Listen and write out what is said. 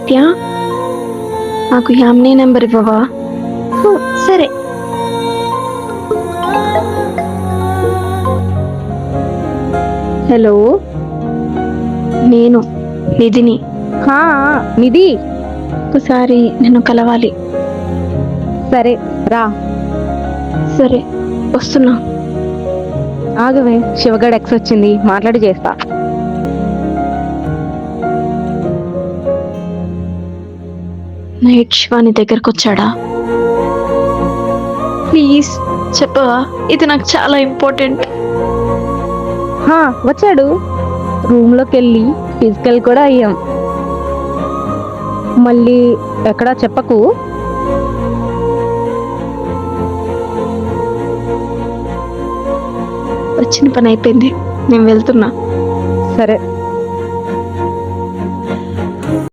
నిత్య, నాకు యామిని నెంబర్ ఇవ్వవా? సరే. హలో, నేను నిధిని. హా నిధి. ఒకసారి నన్ను కలవాలి. సరే రా. సరే, వస్తున్నా. ఆగవే, శివగడ్ ఎక్స్ వచ్చింది, మాట్లాడి చేస్తా. నైట్ శివాని దగ్గరకు వచ్చాడా? ప్లీజ్ చెప్పవా, ఇది నాకు చాలా ఇంపార్టెంట్. హా వచ్చాడు. రూమ్లోకి వెళ్ళి ఫిజికల్ కూడా అయ్యాం. మళ్ళీ ఎక్కడా చెప్పకు. వచ్చిన పని అయిపోయింది, నేను వెళ్తున్నా. సరే.